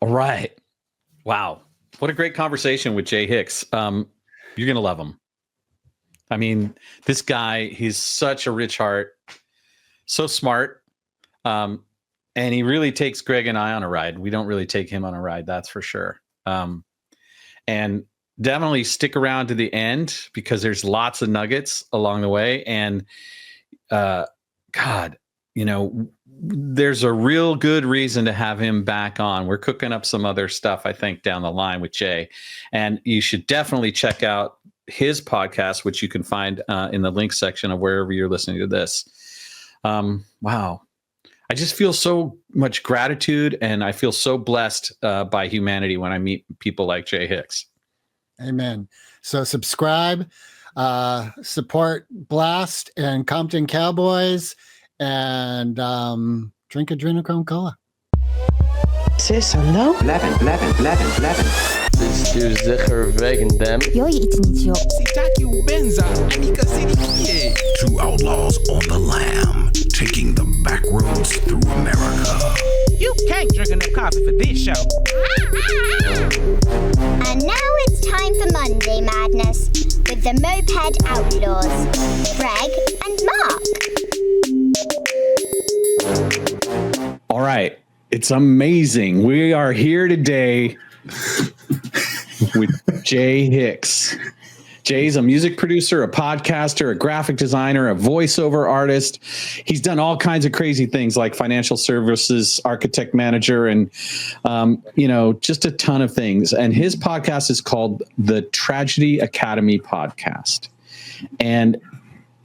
All right. Wow. What a great conversation with Jay Hicks. You're going to love him. I mean, this guy, he's such a rich heart, so smart. And he really takes Greg and I on a ride. We don't really take him on a ride, that's for sure. And definitely stick around to the end because there's lots of nuggets along the way. And God, you know, there's a real good reason to have him back on. We're cooking up some other stuff, I think, down the line with Jay. And you should definitely check out his podcast, which you can find in the link section of wherever you're listening to this. Wow. I just feel so much gratitude, and I feel so blessed by humanity when I meet people like Jay Hicks. Amen. So subscribe, support Blast and Compton Cowboys, and drink Adrenochrome Cola. Sis, hallo? Blijven. Bestuur zeker wegen them. Yo je iets niet, joh. Two outlaws on the lam, taking the back roads through America. You can't drink enough coffee for this show. And now it's time for Monday Madness with the Moped Outlaws, Greg and Mark. All right. It's amazing. We are here today with Jay Hicks. Jay's a music producer, a podcaster, a graphic designer, a voiceover artist. He's done all kinds of crazy things like financial services, architect manager, and, just a ton of things. And his podcast is called the Tragedy Academy Podcast. And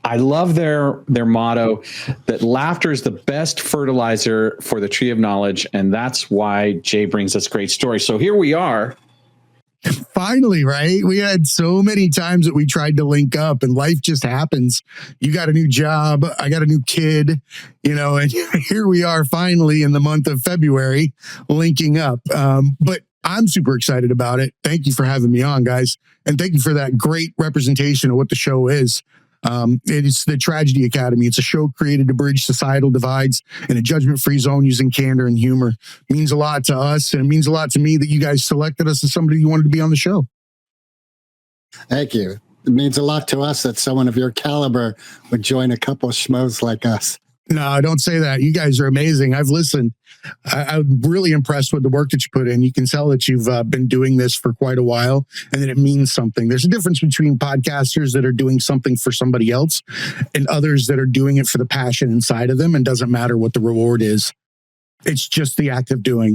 I love their motto that laughter is the best fertilizer for the tree of knowledge. And that's why Jay brings us great stories. So here we are. Finally, right? We had so many times that we tried to link up and life just happens. You got a new job. I got a new kid, and here we are finally in the month of February linking up. But I'm super excited about it. Thank you for having me on, guys. And thank you for that great representation of what the show is. It is the Tragedy Academy. It's a show created to bridge societal divides in a judgment-free zone using candor and humor. It means a lot to us, and it means a lot to me that you guys selected us as somebody you wanted to be on the show. Thank you. It means a lot to us that someone of your caliber would join a couple of schmoes like us. No, don't say that. You guys are amazing. I've listened. I'm really impressed with the work that you put in. You can tell that you've been doing this for quite a while and that it means something. There's a difference between podcasters that are doing something for somebody else and others that are doing it for the passion inside of them and doesn't matter what the reward is. It's just the act of doing.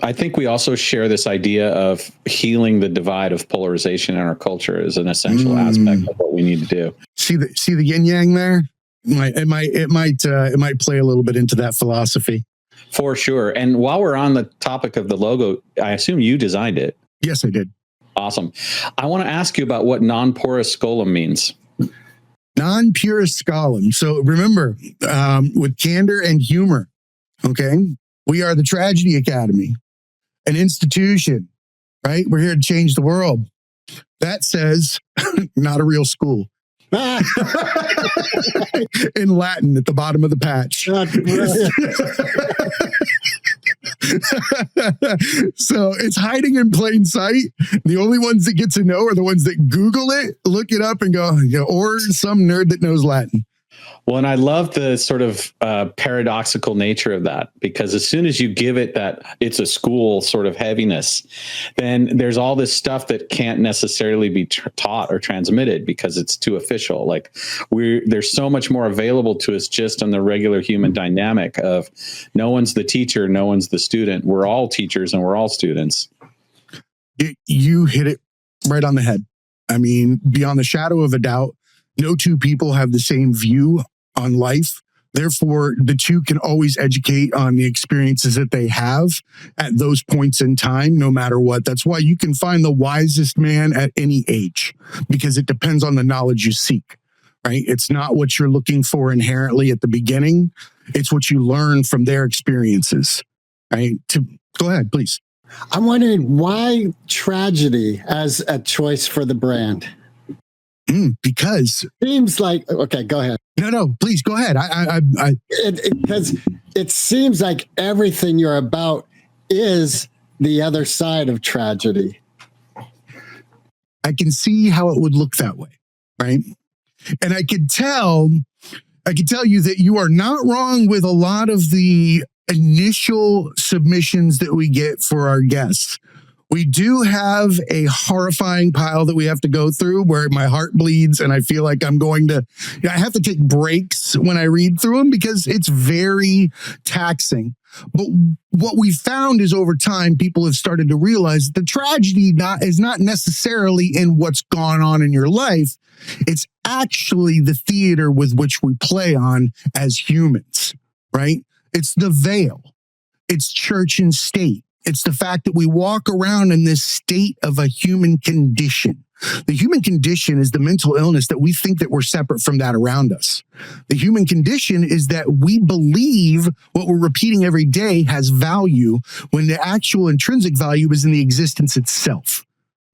I think we also share this idea of healing the divide of polarization in our culture is an essential aspect of what we need to do. See the yin yang there? It might play a little bit into that philosophy. For sure. And while we're on the topic of the logo, I assume you designed it. Yes, I did. Awesome. I want to ask you about what non-porous scolum means. Non-purus scolum. So remember, with candor and humor, okay, we are the Tragedy Academy, an institution, right? We're here to change the world. That says not a real school. In Latin at the bottom of the patch. So it's hiding in plain sight. The only ones that get to know are the ones that Google it, look it up and go, or some nerd that knows Latin. Well, and I love the sort of paradoxical nature of that, because as soon as you give it that it's a school sort of heaviness, then there's all this stuff that can't necessarily be taught or transmitted because it's too official. Like there's so much more available to us just on the regular human dynamic of no one's the teacher, no one's the student. We're all teachers and we're all students. You hit it right on the head. I mean, beyond the shadow of a doubt, no two people have the same view on life. Therefore, the two can always educate on the experiences that they have at those points in time, no matter what. That's why you can find the wisest man at any age, because it depends on the knowledge you seek, right? It's not what you're looking for inherently at the beginning. It's what you learn from their experiences, right? Go ahead, please. I'm wondering why tragedy as a choice for the brand? Because seems like, okay, go ahead. No, please go ahead. Because it seems like everything you're about is the other side of tragedy. I can see how it would look that way, right? And I could tell you that you are not wrong with a lot of the initial submissions that we get for our guests. We do have a horrifying pile that we have to go through where my heart bleeds and I feel like I have to take breaks when I read through them because it's very taxing. But what we found is over time, people have started to realize the tragedy is not necessarily in what's gone on in your life. It's actually the theater with which we play on as humans, right? It's the veil. It's church and state. It's the fact that we walk around in this state of a human condition. The human condition is the mental illness that we think that we're separate from that around us. The human condition is that we believe what we're repeating every day has value when the actual intrinsic value is in the existence itself,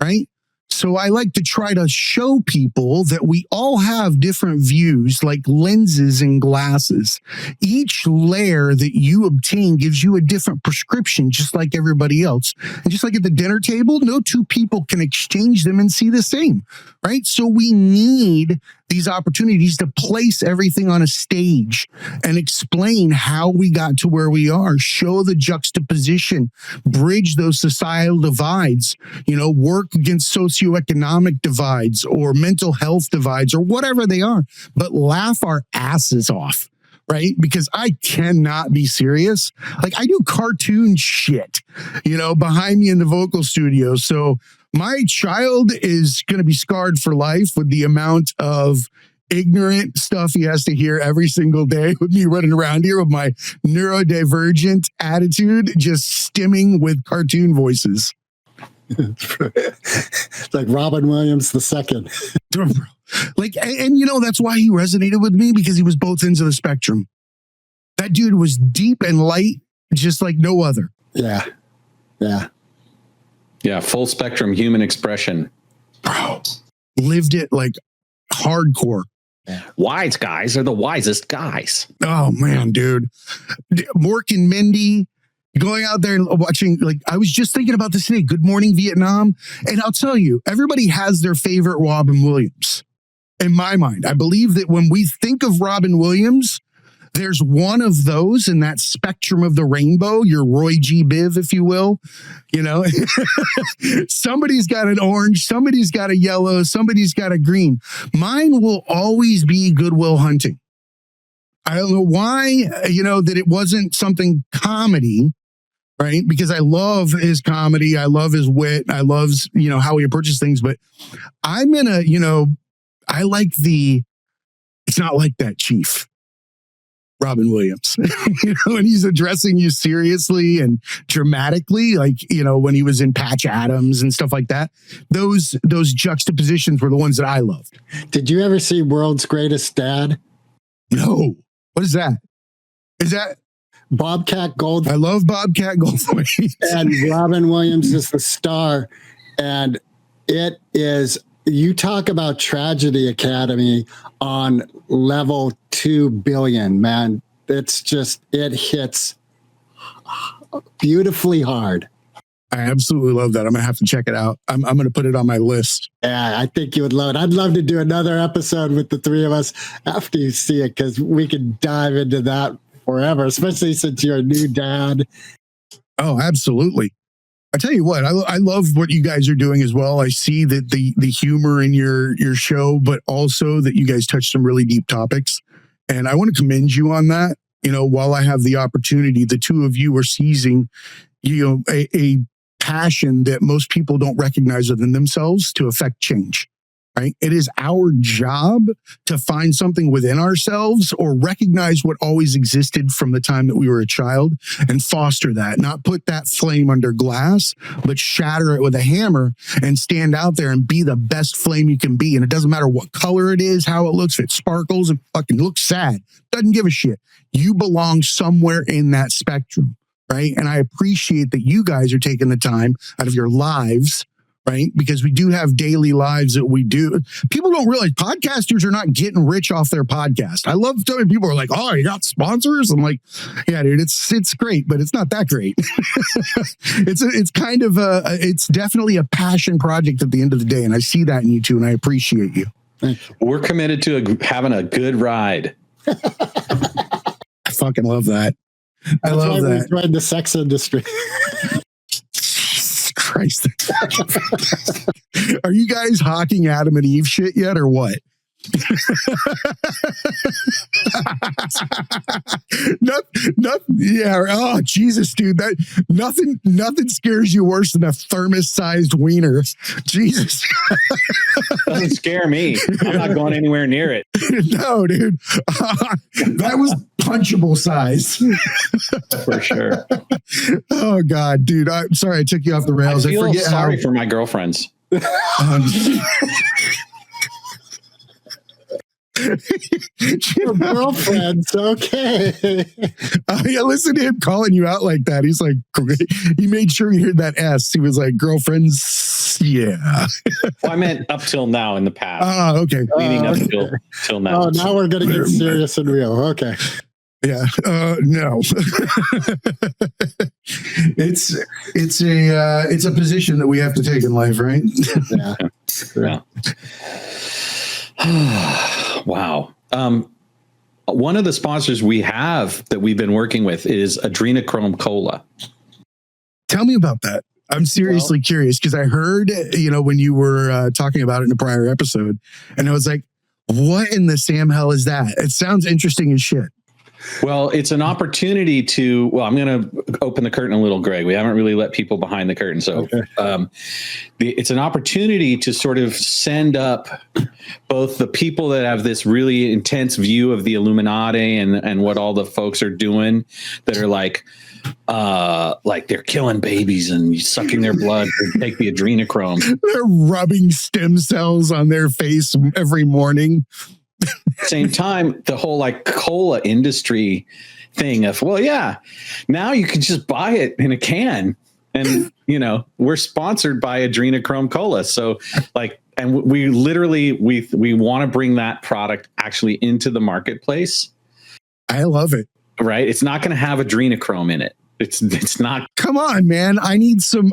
right? So I like to try to show people that we all have different views, like lenses and glasses. Each layer that you obtain gives you a different prescription, just like everybody else. And just like at the dinner table, no two people can exchange them and see the same, right? So we need these opportunities to place everything on a stage and explain how we got to where we are, show the juxtaposition, bridge those societal divides, work against socioeconomic divides or mental health divides or whatever they are, but laugh our asses off, right? Because I cannot be serious. Like I do cartoon shit, behind me in the vocal studio. So my child is going to be scarred for life with the amount of ignorant stuff he has to hear every single day with me running around here with my neurodivergent attitude, just stimming with cartoon voices. Like Robin Williams II. And that's why he resonated with me, because he was both ends of the spectrum. That dude was deep and light, just like no other. Yeah. Yeah. Yeah, full spectrum human expression. Bro, lived it like hardcore. Wise guys are the wisest guys. Oh, man, dude. Mork and Mindy going out there and watching, I was just thinking about this today, Good Morning Vietnam. And I'll tell you, everybody has their favorite Robin Williams. In my mind, I believe that when we think of Robin Williams, there's one of those in that spectrum of the rainbow, your Roy G. Biv, if you will. Somebody's got an orange, somebody's got a yellow, somebody's got a green. Mine will always be Good Will Hunting. I don't know why, that it wasn't something comedy, right? Because I love his comedy. I love his wit. I love, how he approaches things. But I'm in I like it's not like that, Chief. Robin Williams, when he's addressing you seriously and dramatically, when he was in Patch Adams and stuff like that, those juxtapositions were the ones that I loved. Did you ever see World's Greatest Dad? No. What is that? Is that Bobcat Goldthwait? I love Bobcat Goldthwait. And Robin Williams is the star. And it is, you talk about Tragedy Academy on level 2 billion, man. It's just, it hits beautifully hard. I absolutely love that. I'm going to have to check it out. I'm going to put it on my list. Yeah, I think you would love it. I'd love to do another episode with the three of us after you see it, because we could dive into that forever, especially since you're a new dad. Oh, absolutely. I tell you what, I love what you guys are doing as well. I see that the humor in your show, but also that you guys touch some really deep topics. And I want to commend you on that. While I have the opportunity, the two of you are seizing, a passion that most people don't recognize within themselves to affect change. Right? It is our job to find something within ourselves or recognize what always existed from the time that we were a child and foster that, not put that flame under glass, but shatter it with a hammer and stand out there and be the best flame you can be. And it doesn't matter what color it is, how it looks, if it sparkles, it fucking looks sad. Doesn't give a shit. You belong somewhere in that spectrum. Right? And I appreciate that you guys are taking the time out of your lives, right? Because we do have daily lives that we do. People don't realize podcasters are not getting rich off their podcast. I love telling people are like, oh, you got sponsors? I'm like, yeah, dude, it's great, but it's not that great. It's kind of it's definitely a passion project at the end of the day. And I see that in you too. And I appreciate you. We're committed to having a good ride. I fucking love that. I love that. We joined the sex industry. Christ. Are you guys hawking Adam and Eve shit yet or what? Yeah. Oh, Jesus, dude. Nothing scares you worse than a thermos-sized wiener. Jesus. Doesn't scare me. I'm not going anywhere near it. No, dude. That was punchable size. For sure. Oh, God, dude. I'm sorry I took you off the rails. I feel sorry for my girlfriends. Girlfriends, okay. Yeah, listen to him calling you out like that. He's like, he made sure he heard that S. He was like, girlfriends, yeah. Well, I meant up till now in the past. Oh, okay. Leading up till now. Oh, now we're gonna get serious and real. Okay. Yeah. No. It's a position that we have to take in life, right? Yeah. Wow. One of the sponsors we have that we've been working with is Adrenochrome Cola. Tell me about that. I'm seriously curious because I heard, when you were talking about it in a prior episode, and I was like, what in the Sam hell is that? It sounds interesting as shit. Well, it's an opportunity to, I'm going to open the curtain a little, Greg. We haven't really let people behind the curtain. So it's an opportunity to sort of send up both the people that have this really intense view of the Illuminati and what all the folks are doing that are like they're killing babies and sucking their blood to take the adrenochrome. They're rubbing stem cells on their face every morning. Same time, the whole like cola industry thing of, now you can just buy it in a can. And, we're sponsored by Adrenochrome Cola. So and we literally, we want to bring that product actually into the marketplace. I love it. Right. It's not going to have adrenochrome in it. It's not. Come on, man. I need some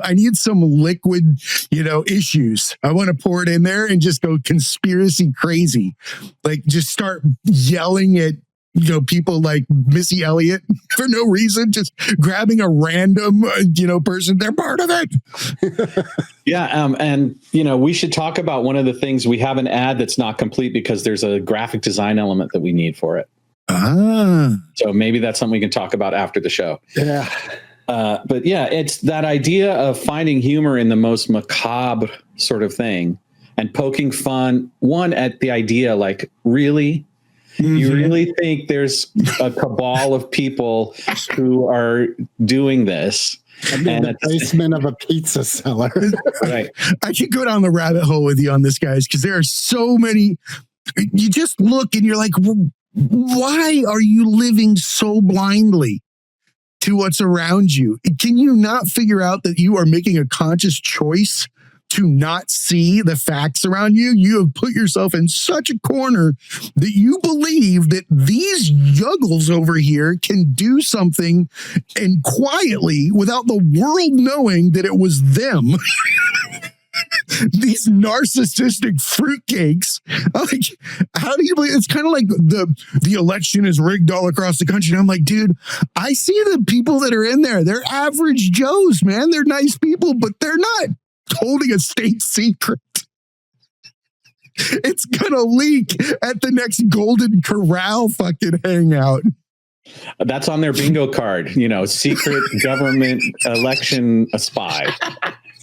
liquid, issues. I want to pour it in there and just go conspiracy crazy. Like just start yelling at, people like Missy Elliott for no reason, just grabbing a random, person. They're part of it. Yeah. And, we should talk about one of the things. We have an ad that's not complete because there's a graphic design element that we need for it. So maybe that's something we can talk about after the show. Yeah. But yeah, it's that idea of finding humor in the most macabre sort of thing and poking fun at the idea, like, really? Mm-hmm. You really think there's a cabal of people who are doing this? I'm in the basement of a pizza cellar. Right. I could go down the rabbit hole with you on this, guys, because there are so many. You just look and you're like, why are you living so blindly to what's around you? Can you not figure out that you are making a conscious choice to not see the facts around you? You have put yourself in such a corner that you believe that these yuggles over here can do something and quietly without the world knowing that it was them. These narcissistic fruitcakes. Like, how do you believe? It's kind of like the election is rigged all across the country. And I'm like, dude, I see the people that are in there. They're average Joes, man. They're nice people, but they're not holding a state secret. It's gonna leak at the next Golden Corral fucking hangout. That's on their bingo card. Secret government election spy.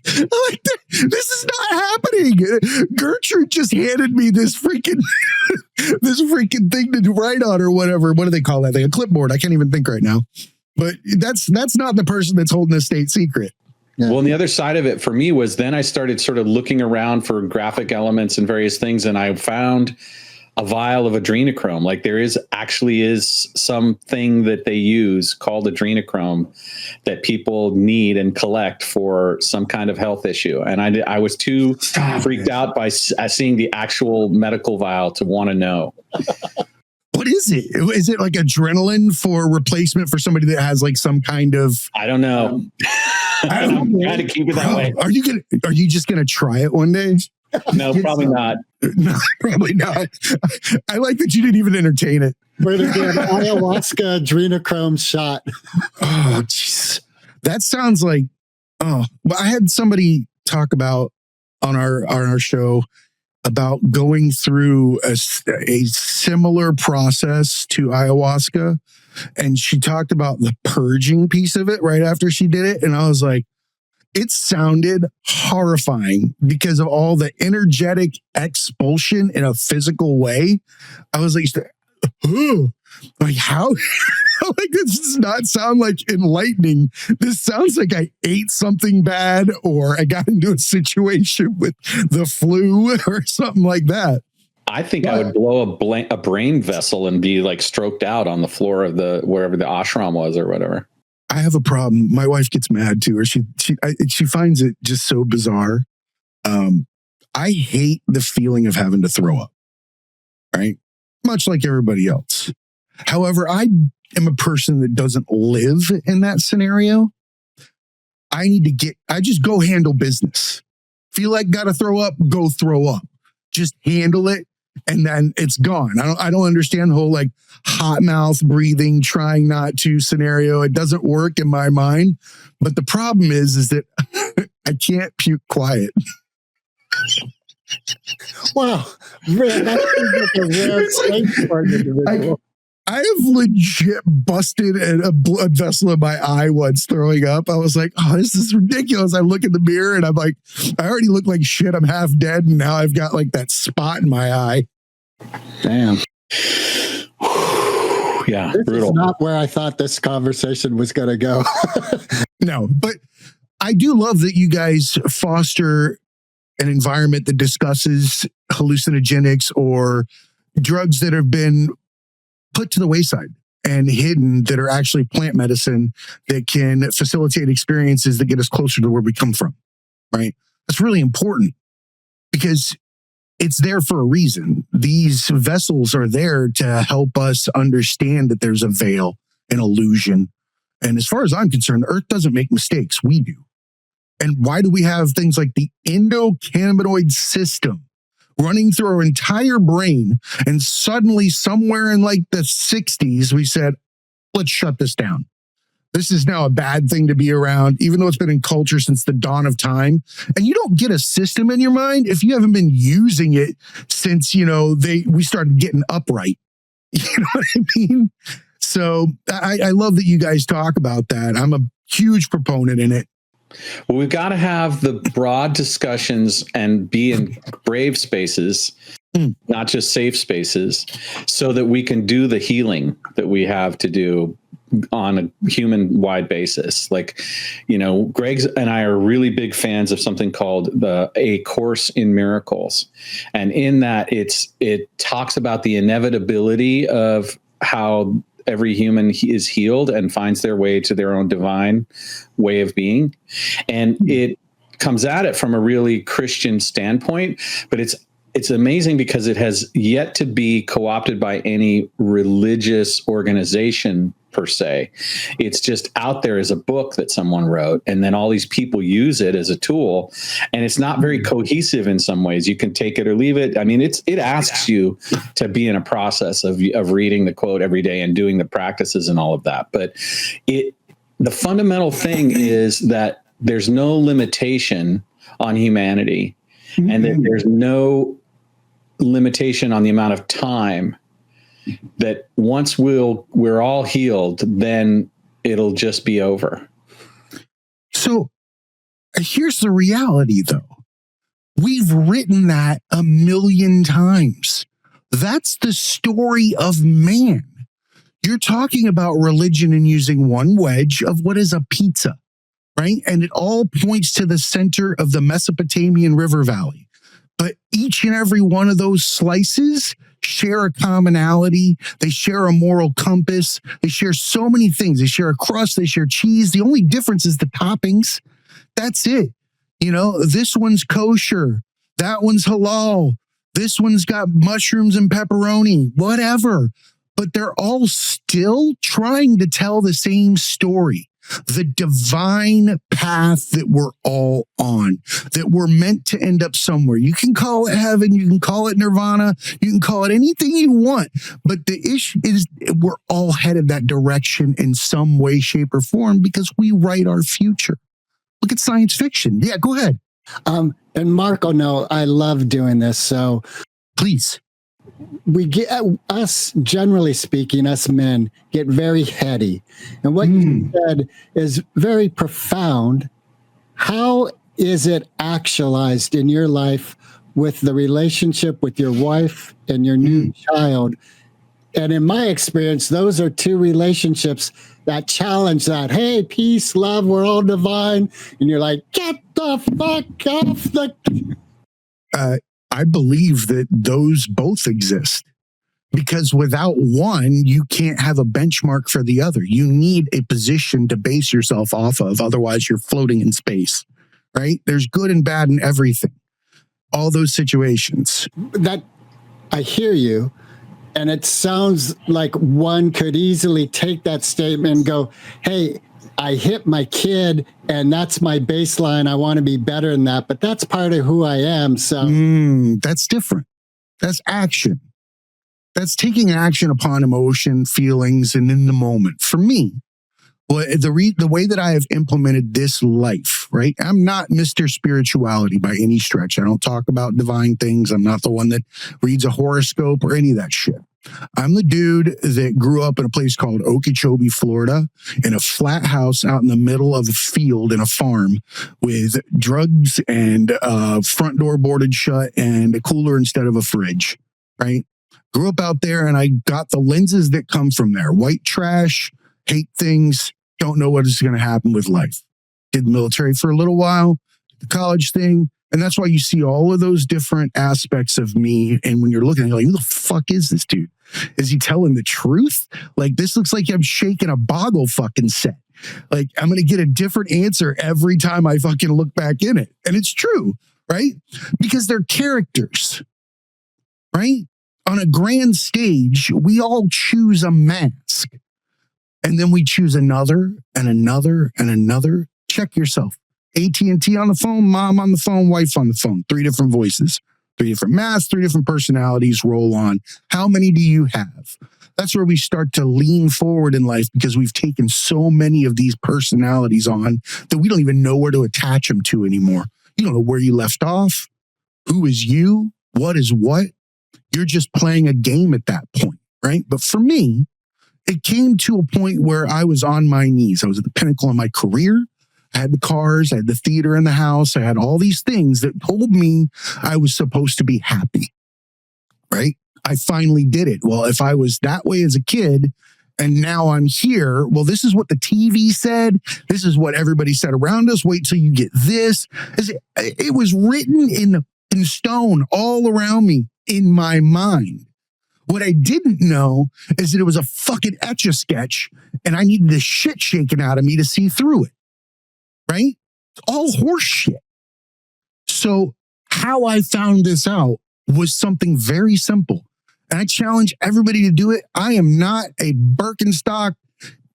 Like, this is not happening. Gertrude just handed me this freaking thing to write on or whatever. What do they call that thing? A clipboard. I can't even think right now. But that's not the person that's holding a state secret. Yeah. Well, and the other side of it for me was then I started sort of looking around for graphic elements and various things, and I found a vial of adrenochrome. Like there is something that they use called adrenochrome that people need and collect for some kind of health issue. And I was too freaked out by seeing the actual medical vial to want to know. What is it? Is it like adrenaline for replacement for somebody that has like some kind of? I don't know. I'm trying to keep it that way. Are you just gonna try it one day? No, probably not. No, probably not. I like that you didn't even entertain it. We're going to do an ayahuasca adrenochrome shot. Oh, jeez. That sounds like, well, I had somebody talk about on our show about going through a similar process to ayahuasca. And she talked about the purging piece of it right after she did it. And I was like, it sounded horrifying because of all the energetic expulsion in a physical way. I was like, oh, like how? Like this does not sound like enlightening. This sounds like I ate something bad or I got into a situation with the flu or something like that. I think I would blow a brain vessel and be like stroked out on the floor of wherever the ashram was or whatever. I have a problem. My wife gets mad too, or she finds it just so bizarre. I hate the feeling of having to throw up, right? Much like everybody else. However, I am a person that doesn't live in that scenario. I just go handle business. Feel like got to throw up, go throw up. Just handle it. And then it's gone. I don't understand the whole like hot mouth breathing, trying not to scenario. It doesn't work in my mind. But the problem is that I can't puke quiet. Wow. Man, that seems like a rare strength for an individual. I have legit busted a blood vessel in my eye once throwing up. I was like, oh, this is ridiculous. I look in the mirror and I'm like, I already look like shit. I'm half dead. And now I've got like that spot in my eye. Damn. Yeah, this brutal. is not where I thought this conversation was going to go. No, but I do love that you guys foster an environment that discusses hallucinogenics or drugs that have been put to the wayside and hidden that are actually plant medicine that can facilitate experiences that get us closer to where we come from, right? That's really important because it's there for a reason. These vessels are there to help us understand that there's a veil, an illusion. And as far as I'm concerned, the Earth doesn't make mistakes. We do. And why do we have things like the endocannabinoid system running through our entire brain? And suddenly somewhere in like the 60s, we said, let's shut this down. This is now a bad thing to be around, even though it's been in culture since the dawn of time. And you don't get a system in your mind if you haven't been using it since, we started getting upright. You know what I mean? So I love that you guys talk about that. I'm a huge proponent in it. Well, we've got to have the broad discussions and be in brave spaces, not just safe spaces, so that we can do the healing that we have to do on a human-wide basis. Like, Greg and I are really big fans of something called A Course in Miracles. And in that, it talks about the inevitability of how every human is healed and finds their way to their own divine way of being. And it comes at it from a really Christian standpoint, but it's amazing because it has yet to be co-opted by any religious organization per se. It's just out there as a book that someone wrote, and then all these people use it as a tool, and it's not very cohesive in some ways. You can take it or leave it. I mean, it asks you to be in a process of reading the quote every day and doing the practices and all of that. But the fundamental thing is that there's no limitation on humanity, and that there's no limitation on the amount of time. That once we're all healed, then it'll just be over. So here's the reality, though. We've written that 1,000,000 times. That's the story of man. You're talking about religion and using one wedge of what is a pizza, right? And it all points to the center of the Mesopotamian river valley. But each and every one of those slices share a commonality. They share a moral compass. They share so many things. They share a crust. They share cheese. The only difference is the toppings. That's it. You know, this one's kosher. That one's halal. This one's got mushrooms and pepperoni, whatever. But they're all still trying to tell the same story. The divine path that we're all on, that we're meant to end up somewhere. You can call it heaven, you can call it nirvana, you can call it anything you want. But the issue is we're all headed that direction in some way, shape, or form because we write our future. Look at science fiction. Yeah, go ahead. And Marco, no, I love doing this. So please. We get us, generally speaking, us men get very heady. And what you said is very profound. How is it actualized in your life with the relationship with your wife and your new child? And in my experience, those are two relationships that challenge that. Hey, peace, love, we're all divine. And you're like, get the fuck off the... I believe that those both exist because without one, you can't have a benchmark for the other. You need a position to base yourself off of. Otherwise, you're floating in space, right? There's good and bad in everything. All those situations. That I hear you. And it sounds like one could easily take that statement and go, hey, I hit my kid and that's my baseline. I want to be better than that, but that's part of who I am. So that's different. That's action. That's taking action upon emotion, feelings, and in the moment. For me, well, the way that I have implemented this life, right? I'm not Mr. Spirituality by any stretch. I don't talk about divine things. I'm not the one that reads a horoscope or any of that shit. I'm the dude that grew up in a place called Okeechobee, Florida, in a flat house out in the middle of a field in a farm with drugs and front door boarded shut and a cooler instead of a fridge, right? Grew up out there and I got the lenses that come from there. White trash, hate things, don't know what is going to happen with life. Did the military for a little while, the college thing. And that's why you see all of those different aspects of me. And when you're looking, you're like, who the fuck is this dude? Is he telling the truth? Like, this looks like I'm shaking a boggle fucking set. Like, I'm going to get a different answer every time I fucking look back in it. And it's true, right? Because they're characters, right? On a grand stage, we all choose a mask. And then we choose another and another and another. Check yourself. AT&T on the phone, mom on the phone, wife on the phone. 3 different voices, 3 different masks, 3 different personalities roll on. How many do you have? That's where we start to lean forward in life because we've taken so many of these personalities on that we don't even know where to attach them to anymore. You don't know where you left off. Who is you? What is what? You're just playing a game at that point, right? But for me, it came to a point where I was on my knees. I was at the pinnacle of my career. I had the cars, I had the theater in the house, I had all these things that told me I was supposed to be happy, right? I finally did it. Well, if I was that way as a kid and now I'm here, well, this is what the TV said. This is what everybody said around us. Wait till you get this. It was written in stone all around me in my mind. What I didn't know is that it was a fucking Etch-a-Sketch and I needed the shit shaken out of me to see through it. Right? It's all horse shit. So how I found this out was something very simple. And I challenge everybody to do it. I am not a Birkenstock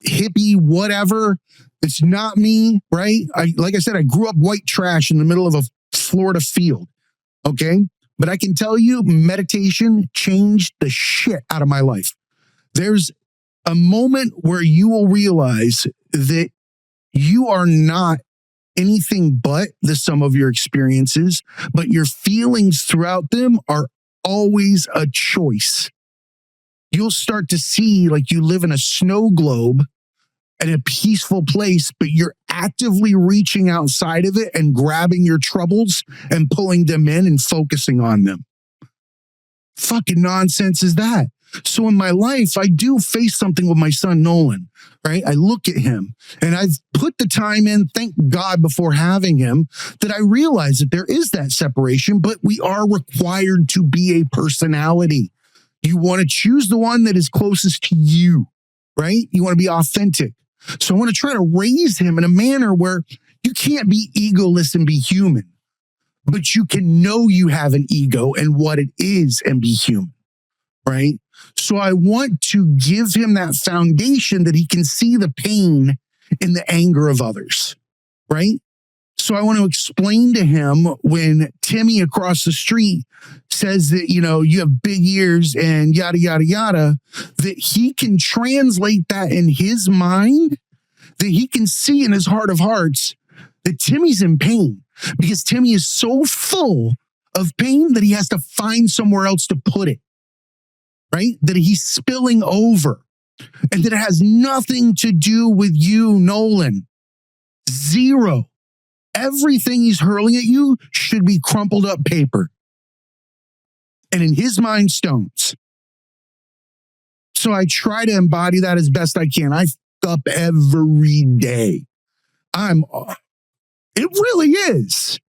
hippie, whatever. It's not me, right? Like I said, I grew up white trash in the middle of a Florida field. Okay? But I can tell you, meditation changed the shit out of my life. There's a moment where you will realize that you are not anything but the sum of your experiences, but your feelings throughout them are always a choice. You'll start to see like you live in a snow globe in a peaceful place, but you're actively reaching outside of it and grabbing your troubles and pulling them in and focusing on them. Fucking nonsense is that? So in my life, I do face something with my son, Nolan, right? I look at him and I've put the time in, thank God, before having him, that I realize that there is that separation, but we are required to be a personality. You want to choose the one that is closest to you, right? You want to be authentic. So I want to try to raise him in a manner where you can't be egoless and be human, but you can know you have an ego and what it is and be human, right? So I want to give him that foundation that he can see the pain in the anger of others, right? So I want to explain to him when Timmy across the street says that, you have big ears and yada, yada, yada, that he can translate that in his mind, that he can see in his heart of hearts that Timmy's in pain because Timmy is so full of pain that he has to find somewhere else to put it, right? That he's spilling over and that it has nothing to do with you, Nolan. Zero. Everything he's hurling at you should be crumpled up paper. And in his mind, stones. So I try to embody that as best I can. I fuck up every day. It really is.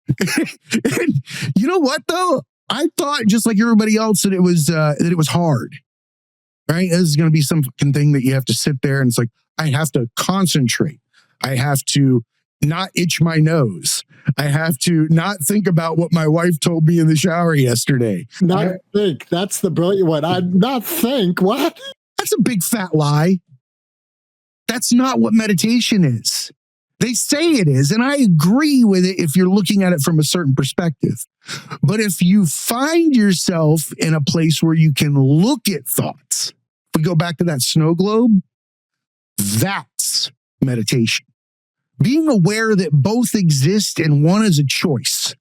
And you know what though? I thought just like everybody else that it was hard. Right? This is going to be some fucking thing that you have to sit there and it's like, I have to concentrate. I have to not itch my nose. I have to not think about what my wife told me in the shower yesterday. Not think. That's the brilliant one. I not think. What? That's a big fat lie. That's not what meditation is. They say it is, and I agree with it if you're looking at it from a certain perspective. But if you find yourself in a place where you can look at thoughts, if we go back to that snow globe, that's meditation. Being aware that both exist and one is a choice,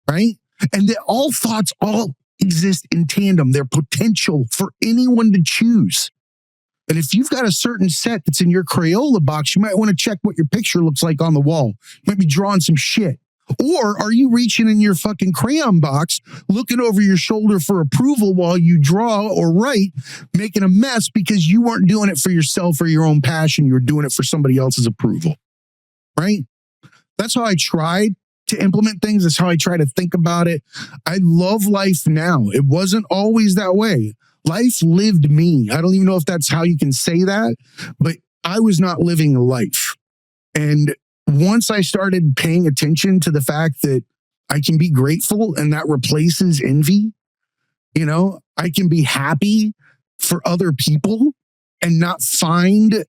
right? And that all thoughts all exist in tandem. They're potential for anyone to choose. And if you've got a certain set that's in your Crayola box, you might want to check what your picture looks like on the wall. You might be drawing some shit. Or are you reaching in your fucking crayon box, looking over your shoulder for approval while you draw or write, making a mess because you weren't doing it for yourself or your own passion. You were doing it for somebody else's approval. Right? That's how I tried to implement things. That's how I try to think about it. I love life now. It wasn't always that way. Life lived me. I don't even know if that's how you can say that, but I was not living a life. And once I started paying attention to the fact that I can be grateful and that replaces envy, I can be happy for other people and not find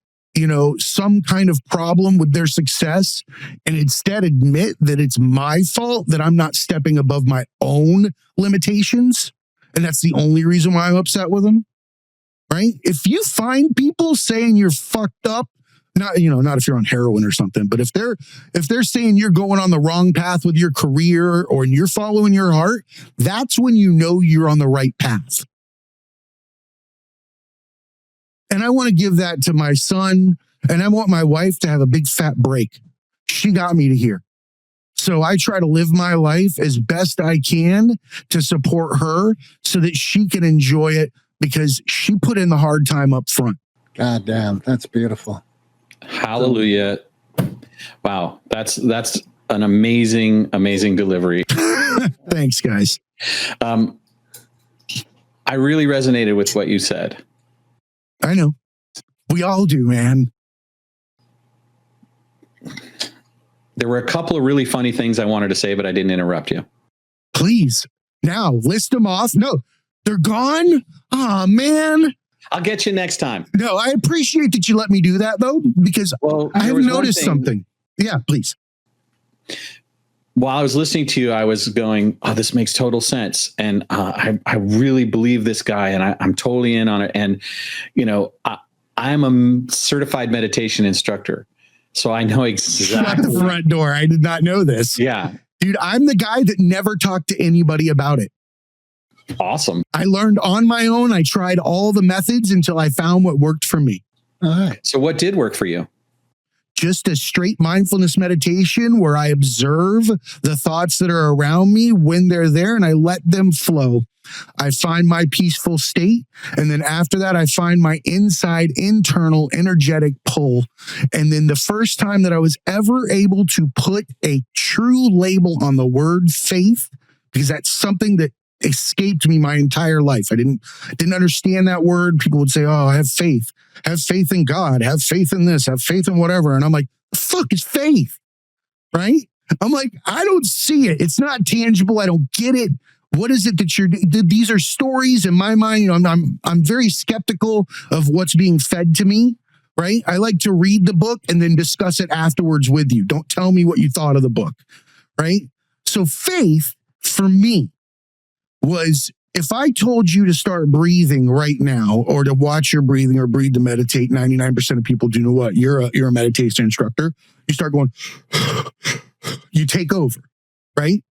some kind of problem with their success and instead admit that it's my fault that I'm not stepping above my own limitations. And that's the only reason why I'm upset with them. Right? If you find people saying you're fucked up, not if you're on heroin or something, but if they're saying you're going on the wrong path with your career or you're following your heart, that's when you know you're on the right path. And I want to give that to my son, and I want my wife to have a big fat break. She got me to here. So I try to live my life as best I can to support her so that she can enjoy it because she put in the hard time up front. God damn, that's beautiful. Hallelujah. Wow. That's an amazing delivery. Thanks, guys. I really resonated with what you said. I know. We all do, man. There were a couple of really funny things I wanted to say, but I didn't interrupt you. Please. Now, list them off. No, they're gone. Oh, man. I'll get you next time. No, I appreciate that you let me do that, though, because I have noticed something. Yeah, please. While I was listening to you, I was going, oh, this makes total sense. And I really believe this guy and I'm totally in on it. And, I'm a certified meditation instructor. So I know exactly. Shut the front door. I did not know this. Yeah. Dude, I'm the guy that never talked to anybody about it. Awesome. I learned on my own. I tried all the methods until I found what worked for me. All right. So what did work for you? Just a straight mindfulness meditation where I observe the thoughts that are around me when they're there and I let them flow. I find my peaceful state. And then after that, I find my inside internal energetic pull. And then the first time that I was ever able to put a true label on the word faith, because that's something that escaped me my entire life. I didn't understand that word. People would say, oh, have faith in God, have faith in this, have faith in whatever. And I'm like, the fuck is faith? Right? I'm like, I don't see it. It's not tangible. I don't get it. What is it that these are stories in my mind? You know, I'm very skeptical of what's being fed to me. Right? I like to read the book and then discuss it afterwards with you. Don't tell me what you thought of the book. Right? So faith for me was, if I told you to start breathing right now, or to watch your breathing, or breathe to meditate, 99% of people do know what? You're a meditation instructor. You start going, you take over, right?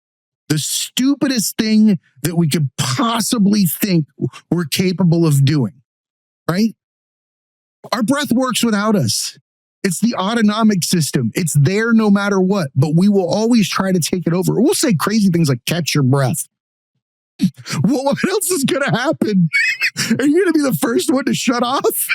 The stupidest thing that we could possibly think we're capable of doing, right? Our breath works without us. It's the autonomic system. It's there no matter what, but we will always try to take it over. We'll say crazy things like catch your breath. Well, what else is going to happen? Are you going to be the first one to shut off?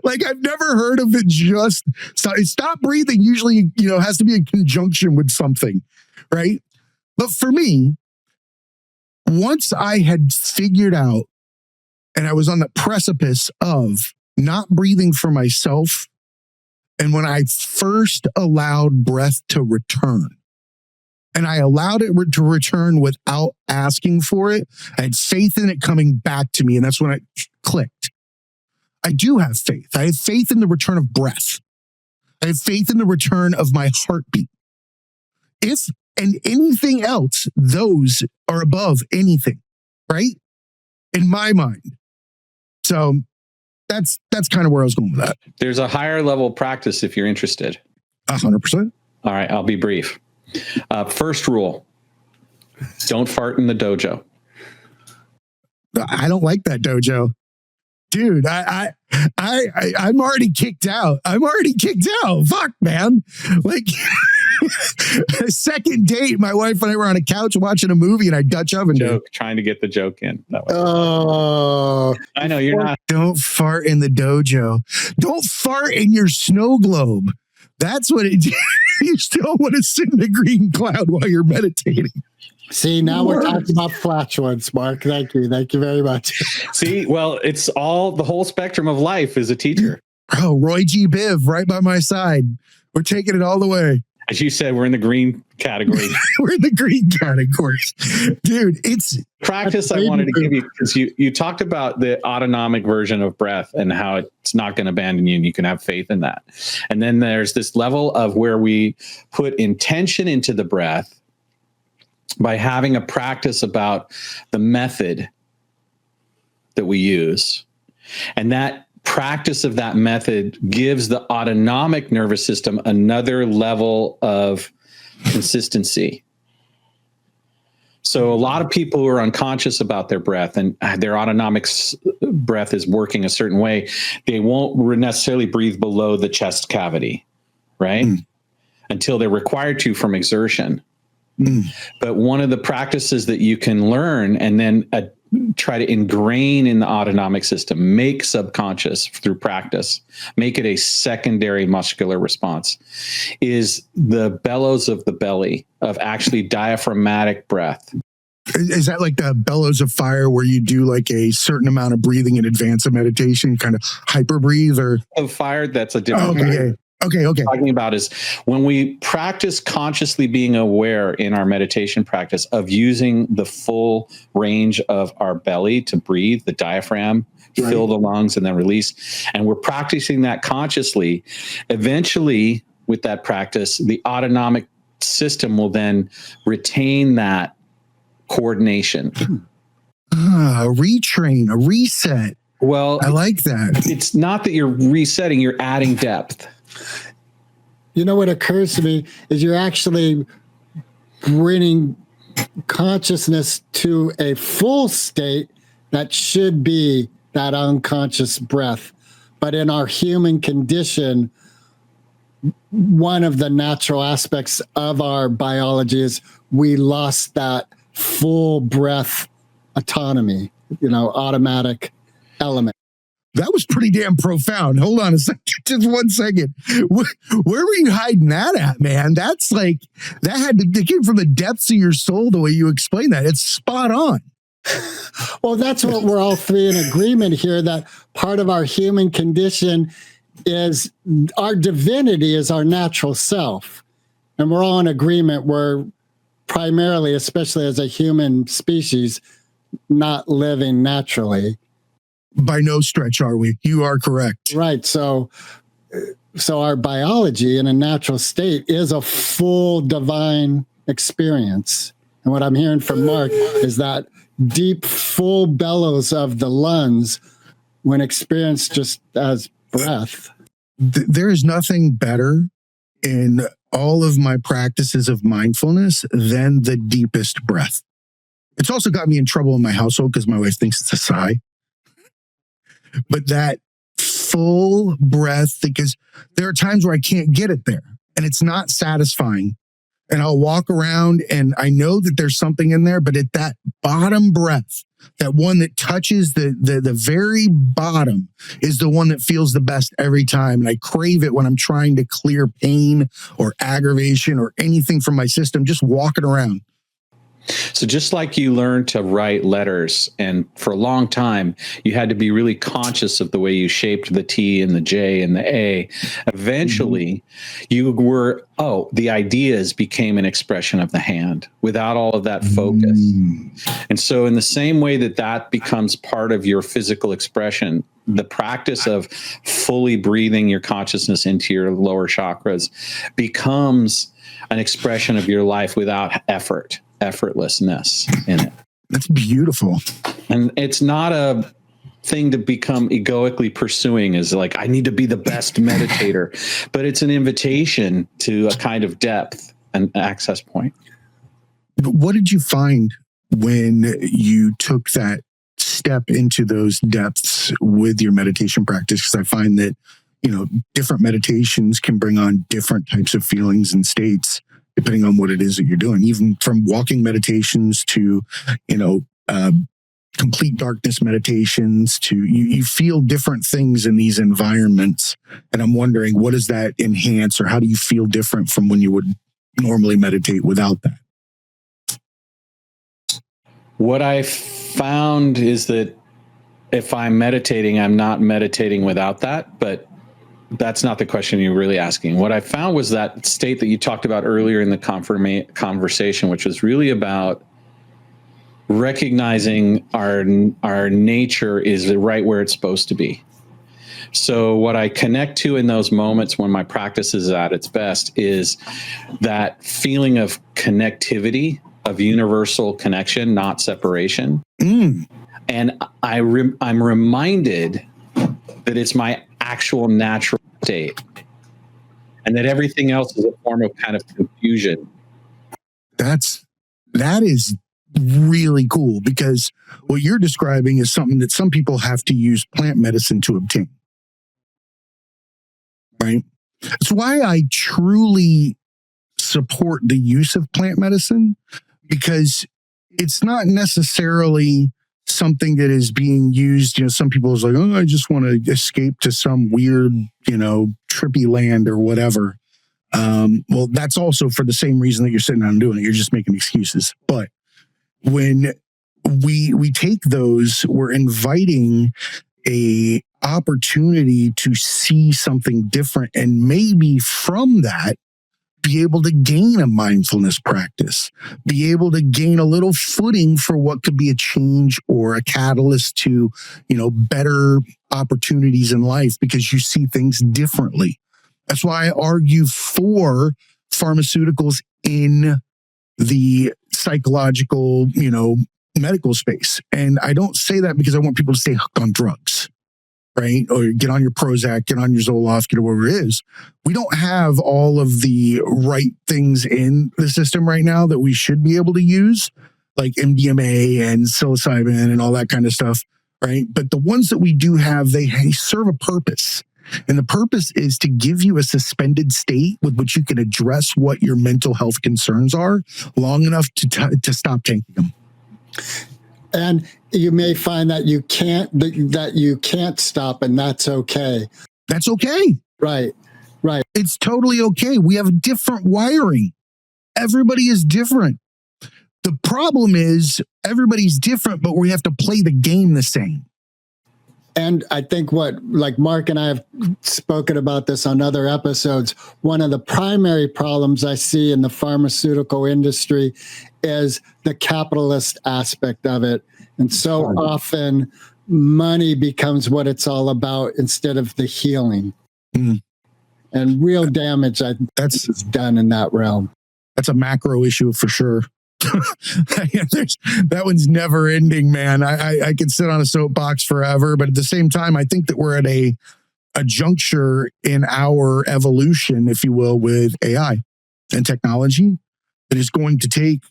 Like, I've never heard of it. Just stop breathing. Usually, has to be in conjunction with something, right? But for me, once I had figured out, and I was on the precipice of not breathing for myself, and when I first allowed breath to return, and I allowed it to return without asking for it, I had faith in it coming back to me, and that's when I clicked. I do have faith. I have faith in the return of breath. I have faith in the return of my heartbeat. If and anything else, those are above anything, right? In my mind. So that's kind of where I was going with that. There's a higher level practice if you're interested. 100%. All right, I'll be brief. First rule, don't fart in the dojo. I don't like that dojo. Dude, I'm already kicked out. Fuck, man. Like, a second date, my wife and I were on a couch watching a movie, and I Dutch oven trying to get the joke in. Oh, I know you're not. Don't fart in the dojo. Don't fart in your snow globe. That's what it. You still want to sit in the green cloud while you're meditating. See, now we're talking about flatulence, Mark. Thank you very much. See, well, it's all the whole spectrum of life as a teacher. Oh, Roy G. Biv right by my side. We're taking it all the way. As you said, we're in the green category. We're in the green category. Dude, it's practice I wanted to give you, because you talked about the autonomic version of breath and how it's not going to abandon you, and you can have faith in that. And then there's this level of where we put intention into the breath by having a practice about the method that we use. And that practice of that method gives the autonomic nervous system another level of consistency. So a lot of people who are unconscious about their breath and their autonomic breath is working a certain way, they won't necessarily breathe below the chest cavity, right? Until they're required to from exertion. But one of the practices that you can learn and then try to ingrain in the autonomic system, make subconscious through practice, make it a secondary muscular response, is the bellows of the belly, of actually diaphragmatic breath. Is that like the bellows of fire where you do like a certain amount of breathing in advance of meditation, kind of hyper breathe? Or of fire, that's a different Okay. Talking about is when we practice consciously being aware in our meditation practice of using the full range of our belly to breathe, the diaphragm, fill the lungs, and then release. And we're practicing that consciously. Eventually, with that practice, the autonomic system will then retain that coordination. A retrain, a reset. Well, I like that. It's not that you're resetting, you're adding depth. You know what occurs to me is you're actually bringing consciousness to a full state that should be that unconscious breath. But in our human condition, one of the natural aspects of our biology is we lost that full breath autonomy, automatic element. That was pretty damn profound. Hold on a second. Just 1 second. Where were you hiding that at, man? That's like, that came from the depths of your soul, the way you explain that. It's spot on. Well, that's what we're all three in agreement here, that part of our human condition is our divinity is our natural self. And we're all in agreement. We're primarily, especially as a human species, not living naturally. By no stretch are we. You are correct. Right. So our biology in a natural state is a full divine experience. And what I'm hearing from Mark is that deep, full bellows of the lungs when experienced just as breath. There is nothing better in all of my practices of mindfulness than the deepest breath. It's also got me in trouble in my household because my wife thinks it's a sigh. But that full breath, because there are times where I can't get it there and it's not satisfying. And I'll walk around and I know that there's something in there, but at that bottom breath, that one that touches the very bottom is the one that feels the best every time. And I crave it when I'm trying to clear pain or aggravation or anything from my system, just walking around. So just like you learned to write letters, and for a long time, you had to be really conscious of the way you shaped the T and the J and the A. Eventually, you were, the ideas became an expression of the hand without all of that focus. And so in the same way that becomes part of your physical expression, the practice of fully breathing your consciousness into your lower chakras becomes an expression of your life without effortlessness in it. That's beautiful. And it's not a thing to become egoically pursuing as like, I need to be the best meditator, but it's an invitation to a kind of depth and access point. What did you find when you took that step into those depths with your meditation practice? Because I find that, different meditations can bring on different types of feelings and states, depending on what it is that you're doing, even from walking meditations to, complete darkness meditations to you feel different things in these environments. And I'm wondering, what does that enhance, or how do you feel different from when you would normally meditate without that? What I found is that if I'm meditating, I'm not meditating without that, but that's not the question you're really asking. What I found was that state that you talked about earlier in the conversation, which was really about recognizing our nature is right where it's supposed to be. So what I connect to in those moments when my practice is at its best is that feeling of connectivity, of universal connection, not separation. And I'm reminded that it's my actual natural state and that everything else is a form of kind of confusion. That is really cool, because what you're describing is something that some people have to use plant medicine to obtain. Right? That's why I truly support the use of plant medicine, because it's not necessarily something that is being used. Some people is like, I just want to escape to some weird, trippy land or whatever. Well, that's also for the same reason that you're sitting down and doing it. You're just making excuses. But when we take those, we're inviting a opportunity to see something different, and maybe from that, be able to gain a mindfulness practice, be able to gain a little footing for what could be a change or a catalyst to, better opportunities in life, because you see things differently. That's why I argue for pharmaceuticals in the psychological, medical space. And I don't say that because I want people to stay hooked on drugs, right? Or get on your Prozac, get on your Zoloft, get whatever it is. We don't have all of the right things in the system right now that we should be able to use, like MDMA and psilocybin and all that kind of stuff, right? But the ones that we do have, they serve a purpose. And the purpose is to give you a suspended state with which you can address what your mental health concerns are long enough to stop taking them. And you may find that you can't stop, and that's okay. That's okay. Right. It's totally okay. We have different wiring. Everybody is different. The problem is everybody's different, but we have to play the game the same. And I think like Mark and I have spoken about this on other episodes, one of the primary problems I see in the pharmaceutical industry is the capitalist aspect of it. And so often money becomes what it's all about instead of the healing. Mm. And real damage is done in that realm. That's a macro issue for sure. That one's never ending, man. I could sit on a soapbox forever, but at the same time, I think that we're at a juncture in our evolution, if you will, with AI and technology that is going to take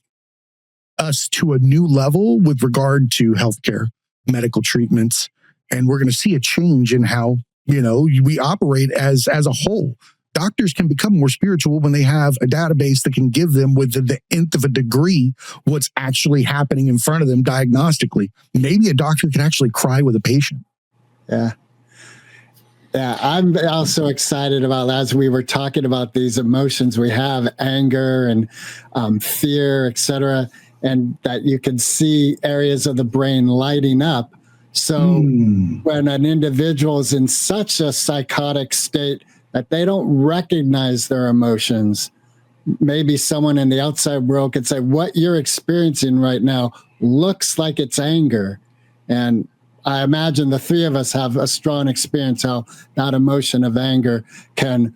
us to a new level with regard to healthcare, medical treatments, and we're going to see a change in how, we operate as a whole. Doctors can become more spiritual when they have a database that can give them, with the nth of a degree, what's actually happening in front of them diagnostically. Maybe a doctor can actually cry with a patient. Yeah. Yeah, I'm also excited about, as we were talking about these emotions we have, anger and fear, etc., and that you can see areas of the brain lighting up. So when an individual is in such a psychotic state that they don't recognize their emotions, maybe someone in the outside world could say, what you're experiencing right now looks like it's anger. And I imagine the three of us have a strong experience how that emotion of anger can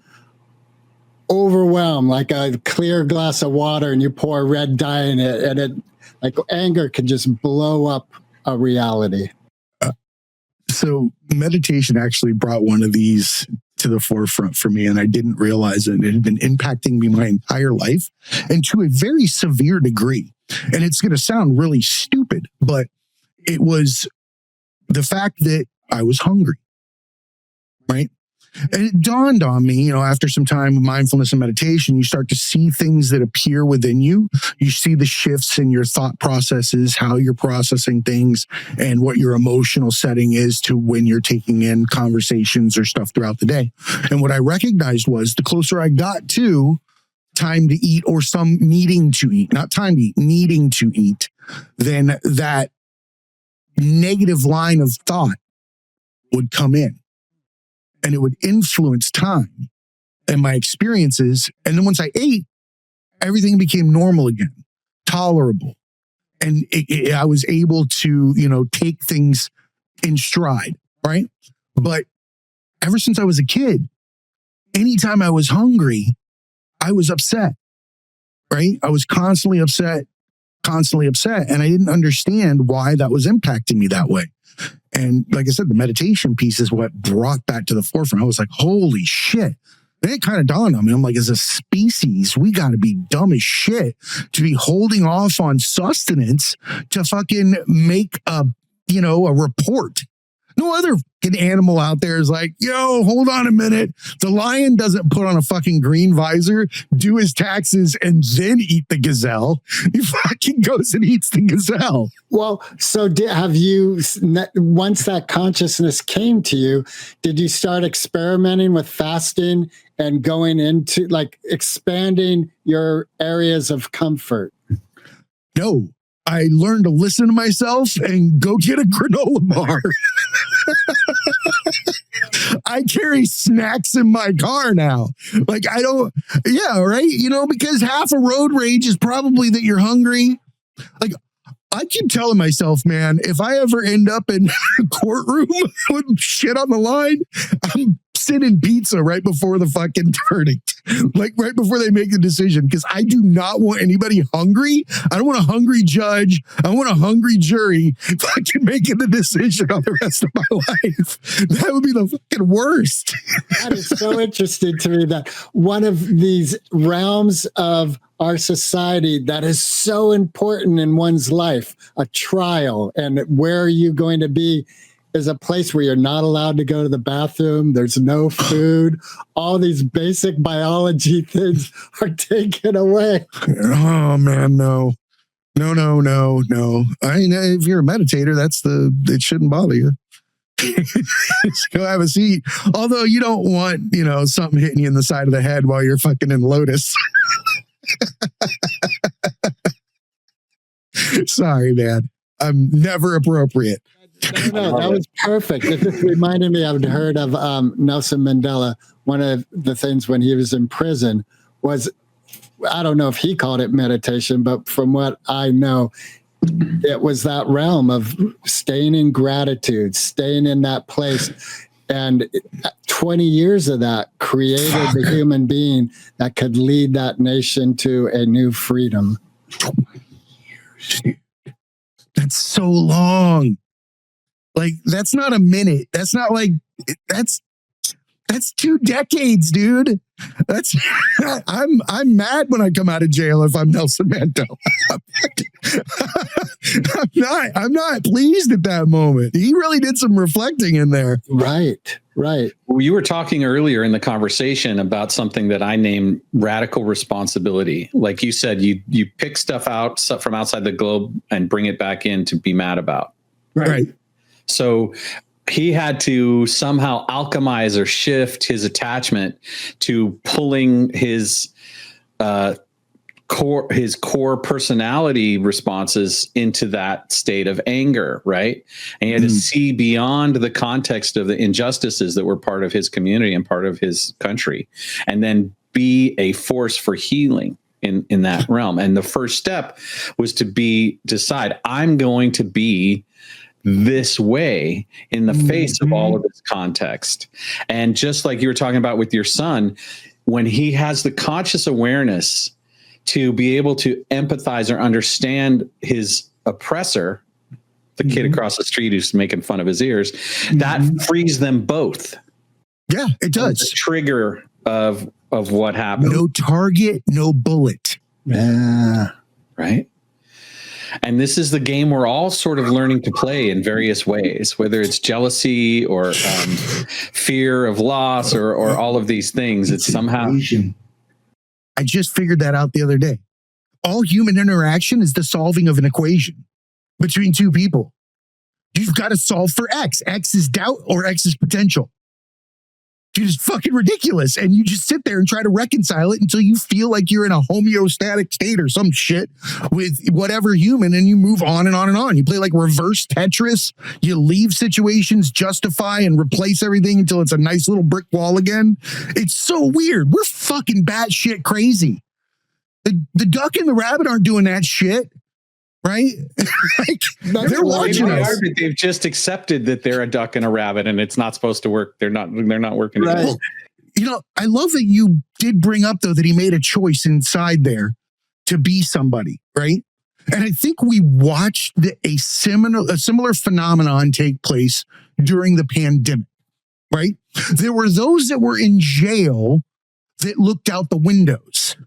overwhelm like a clear glass of water, and you pour red dye in it, and it, like, anger can just blow up a reality. So meditation actually brought one of these to the forefront for me, and I didn't realize it. It had been impacting me my entire life, and to a very severe degree. And it's going to sound really stupid, but it was the fact that I was hungry, right? And it dawned on me, after some time of mindfulness and meditation, you start to see things that appear within you. You see the shifts in your thought processes, how you're processing things, and what your emotional setting is to when you're taking in conversations or stuff throughout the day. And what I recognized was the closer I got to time to eat, or some needing to eat, not time to eat, needing to eat, then that negative line of thought would come in. And it would influence time and my experiences. And then once I ate, everything became normal again, tolerable. And I was able to, take things in stride, right? But ever since I was a kid, anytime I was hungry, I was upset, right? I was constantly upset. And I didn't understand why that was impacting me that way. And like I said, the meditation piece is what brought that to the forefront. I was like, holy shit. Then it kind of dawned on me. I'm like, as a species, we got to be dumb as shit to be holding off on sustenance to fucking make a report. No other fucking animal out there is like, yo, hold on a minute. The lion doesn't put on a fucking green visor, do his taxes, and then eat the gazelle. He fucking goes and eats the gazelle. Well, so have you, once that consciousness came to you, did you start experimenting with fasting and going into, like, expanding your areas of comfort? No. I learned to listen to myself and go get a granola bar. I carry snacks in my car now. Like, right? Because half of road rage is probably that you're hungry. Like, I keep telling myself, man, if I ever end up in a courtroom with shit on the line, I'm sending pizza right before the fucking verdict. Like, right before they make the decision, because I do not want anybody hungry. I don't want a hungry judge. I want a hungry jury fucking making the decision on the rest of my life. That would be the fucking worst. That is so interesting to me, that one of these realms of our society that is so important in one's life, a trial, and where are you going to be, is a place where you're not allowed to go to the bathroom. There's no food. All these basic biology things are taken away. Oh, man, no. No. I mean, if you're a meditator, it shouldn't bother you. Just go have a seat. Although you don't want, something hitting you in the side of the head while you're fucking in lotus. Sorry, man. I'm never appropriate. No, that was perfect. It just reminded me, I've heard of Nelson Mandela. One of the things when he was in prison was, I don't know if he called it meditation, but from what I know, it was that realm of staying in gratitude, staying in that place. And 20 years of that created the human being that could lead that nation to a new freedom. That's so long. Like, that's not a minute. That's not like, that's 2 decades, dude. I'm mad when I come out of jail if I'm Nelson Mandela. I'm not pleased at that moment. He really did some reflecting in there. Right. Well, you were talking earlier in the conversation about something that I named radical responsibility. Like you said, you pick stuff out from outside the globe and bring it back in to be mad about. Right. So he had to somehow alchemize or shift his attachment to pulling his core personality responses into that state of anger, right? And he had to see beyond the context of the injustices that were part of his community and part of his country, and then be a force for healing in that realm. And the first step was to decide, I'm going to be this way in the face of all of this context. And just like you were talking about with your son, when he has the conscious awareness to be able to empathize or understand his oppressor, the kid across the street who's making fun of his ears, that frees them both. Yeah, it does. The trigger of what happened. No target, no bullet. Yeah. Right. And this is the game we're all sort of learning to play in various ways, whether it's jealousy or fear of loss or all of these things. It's somehow. I just figured that out the other day. All human interaction is the solving of an equation between two people. You've got to solve for X. X is doubt or X is potential. Dude, it's fucking ridiculous. And you just sit there and try to reconcile it until you feel like you're in a homeostatic state or some shit with whatever human, and you move on and on and on. You play like reverse Tetris. You leave situations, justify, and replace everything until it's a nice little brick wall again. It's so weird. We're fucking batshit crazy. The duck and the rabbit aren't doing that shit. Right? Like, they're watching us. But they've just accepted that they're a duck and a rabbit and it's not supposed to work. They're not working. Right. Well, I love that you did bring up, though, that he made a choice inside there to be somebody, right? And I think we watched a similar phenomenon take place during the pandemic, right? There were those that were in jail that looked out the windows.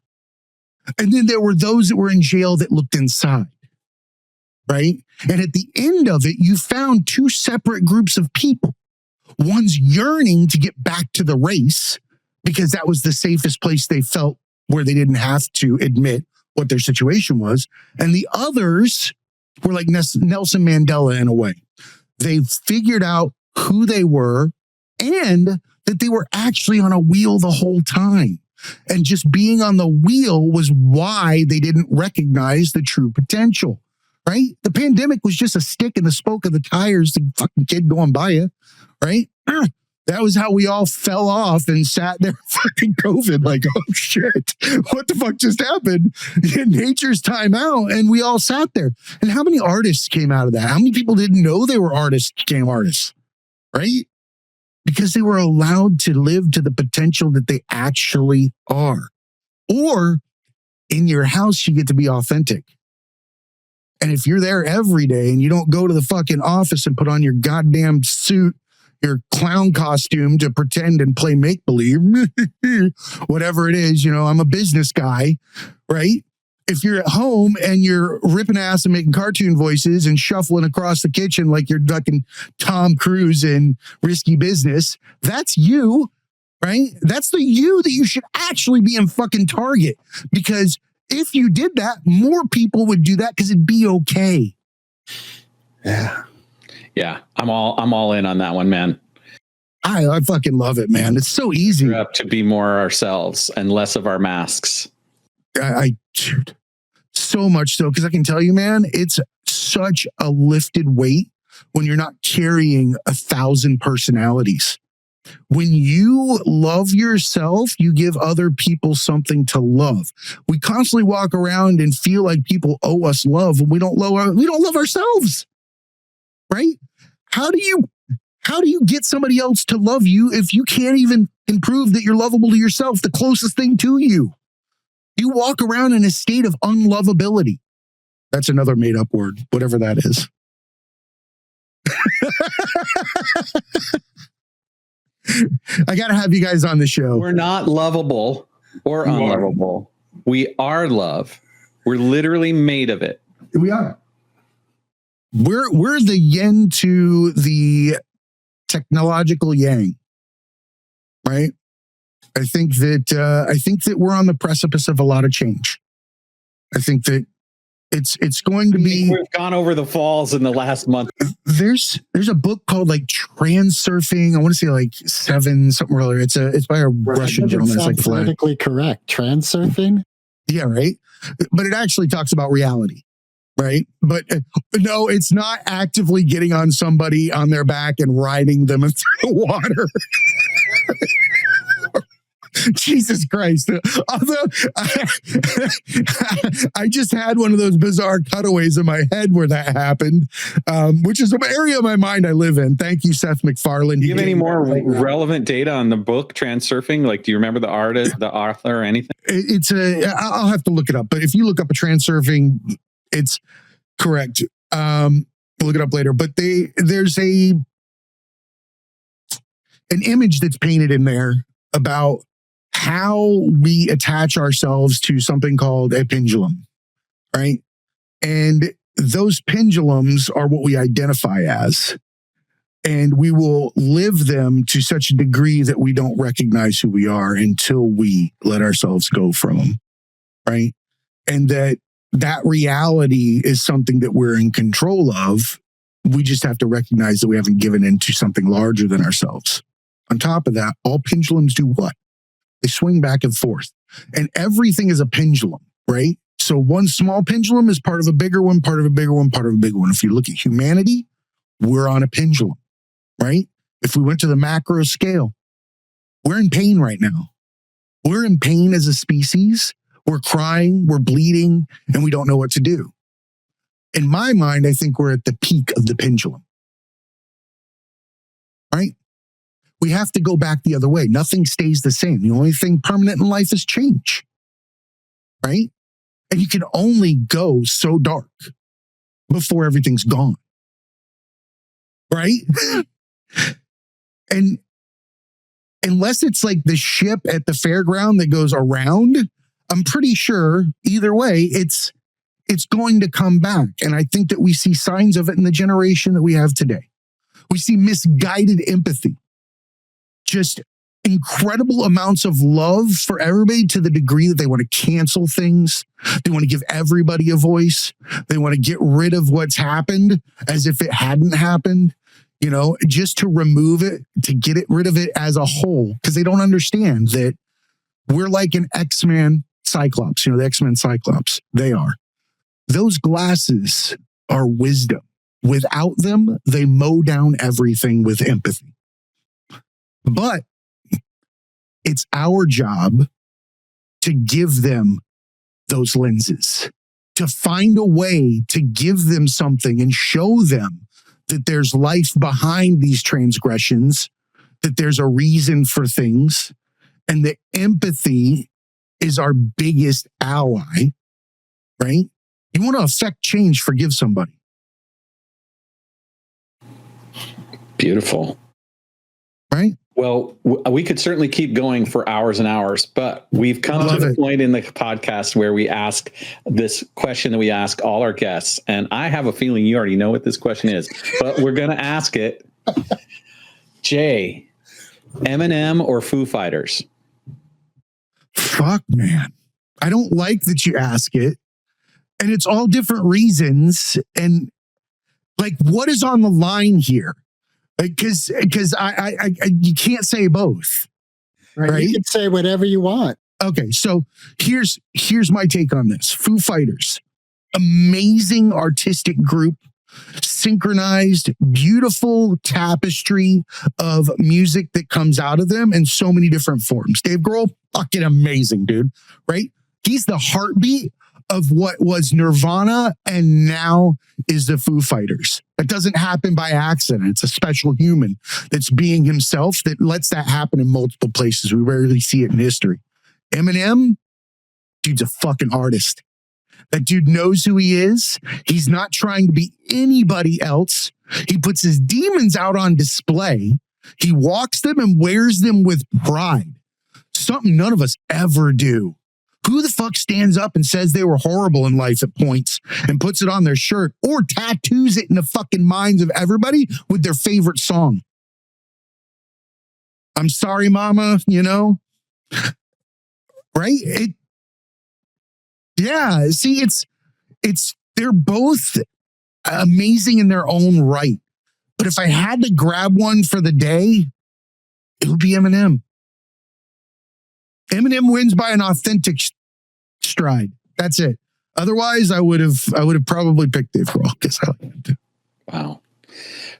And then there were those that were in jail that looked inside. Right? And at the end of it, you found two separate groups of people. One's yearning to get back to the race because that was the safest place they felt where they didn't have to admit what their situation was. And the others were like Nelson Mandela in a way. They figured out who they were and that they were actually on a wheel the whole time. And just being on the wheel was why they didn't recognize the true potential. Right? The pandemic was just a stick in the spoke of the tires, the fucking kid going by you, right? That was how we all fell off and sat there fucking COVID like, oh shit, what the fuck just happened? Nature's time out, and we all sat there. And how many artists came out of that? How many people didn't know they were artists became artists, right? Because they were allowed to live to the potential that they actually are. Or in your house, you get to be authentic. And if you're there every day and you don't go to the fucking office and put on your goddamn suit, your clown costume to pretend and play make-believe, whatever it is, I'm a business guy, right? If you're at home and you're ripping ass and making cartoon voices and shuffling across the kitchen like you're fucking Tom Cruise in Risky Business, that's you, right? That's the you that you should actually be in fucking Target, because if you did that, more people would do that because it'd be okay. Yeah. Yeah. I'm all in on that one, man. I fucking love it, man. It's so easy. We're up to be more ourselves and less of our masks. Dude, so much so, because I can tell you, man, it's such a lifted weight when you're not carrying 1,000 personalities. When you love yourself, you give other people something to love. We constantly walk around and feel like people owe us love when we don't love ourselves. Right? How do you get somebody else to love you if you can't even prove that you're lovable to yourself, the closest thing to you? You walk around in a state of unlovability. That's another made up word, whatever that is. I got to have you guys on the show. We're not lovable or unlovable. We are love. We're literally made of it. We are. We're the yin to the technological yang, right? I think that we're on the precipice of a lot of change. I think that it's going to be. We've gone over the falls in the last month. There's a book called like Transurfing. I want to say like 7 something or other. It's by a Russian gentleman. It's like politically correct. Transurfing. Yeah, right. But it actually talks about reality. Right. But no, it's not actively getting on somebody on their back and riding them into the water. Jesus Christ. Although I just had one of those bizarre cutaways in my head where that happened, which is an area of my mind I live in. Thank you, Seth MacFarlane. Do you have any more relevant data on the book Transurfing? Like, do you remember the artist, the author, or anything? I'll have to look it up. But if you look up a Transurfing, it's correct. We'll look it up later. But there's an image that's painted in there about how we attach ourselves to something called a pendulum, right? And those pendulums are what we identify as. And we will live them to such a degree that we don't recognize who we are until we let ourselves go from them, right? And that reality is something that we're in control of. We just have to recognize that we haven't given into something larger than ourselves. On top of that, all pendulums do what? They swing back and forth. And everything is a pendulum, right? So one small pendulum is part of a bigger one, part of a bigger one, part of a bigger one. If you look at humanity, we're on a pendulum, right? If we went to the macro scale, we're in pain right now. We're in pain as a species. We're crying, we're bleeding, and we don't know what to do. In my mind, I think we're at the peak of the pendulum, right? We have to go back the other way. Nothing stays the same. The only thing permanent in life is change, right? And you can only go so dark before everything's gone, right? And unless it's like the ship at the fairground that goes around, I'm pretty sure either way, it's going to come back. And I think that we see signs of it in the generation that we have today. We see misguided empathy. Just incredible amounts of love for everybody to the degree that they want to cancel things. They want to give everybody a voice. They want to get rid of what's happened as if it hadn't happened, just to remove it, to get rid of it as a whole, because they don't understand that we're like an X-Men Cyclops, the X-Men Cyclops. They are. Those glasses are wisdom. Without them, they mow down everything with empathy. But it's our job to give them those lenses, to find a way to give them something and show them that there's life behind these transgressions, that there's a reason for things, and that empathy is our biggest ally, right? You want to affect change, forgive somebody. Beautiful. Right? Well, we could certainly keep going for hours and hours, but we've come to the point in the podcast where we ask this question that we ask all our guests. And I have a feeling you already know what this question is, but we're going to ask it. Jay, Eminem or Foo Fighters? Fuck, man. I don't like that you ask it. And it's all different reasons. And like, what is on the line here? Because I you can't say both. Right? You can say whatever you want. Okay, so here's my take on this. Foo Fighters, amazing artistic group, synchronized, beautiful tapestry of music that comes out of them in so many different forms. Dave Grohl, fucking amazing, dude, right? He's the heartbeat of what was Nirvana and now is the Foo Fighters. That doesn't happen by accident. It's a special human that's being himself that lets that happen in multiple places. We rarely see it in history. Eminem, dude's a fucking artist. That dude knows who he is. He's not trying to be anybody else. He puts his demons out on display. He walks them and wears them with pride. Something none of us ever do. Who the fuck stands up and says they were horrible in life at points and puts it on their shirt or tattoos it in the fucking minds of everybody with their favorite song? I'm sorry, mama, you know? Right? They're both amazing in their own right. But if I had to grab one for the day, it would be Eminem. Eminem wins by an authentic stride. That's it. Otherwise, I would have probably picked Dave Grohl because I like him too. Wow.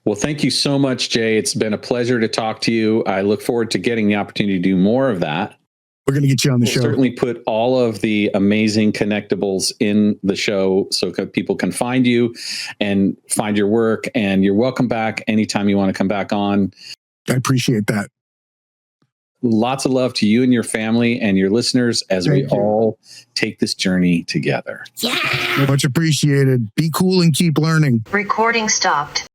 Well, thank you so much, Jay. It's been a pleasure to talk to you. I look forward to getting the opportunity to do more of that. We're going to get you on the show. Certainly put all of the amazing connectables in the show so people can find you and find your work. And you're welcome back anytime you want to come back on. I appreciate that. Lots of love to you and your family and your listeners as we all take this journey together. Yeah. Much appreciated. Be cool and keep learning. Recording stopped.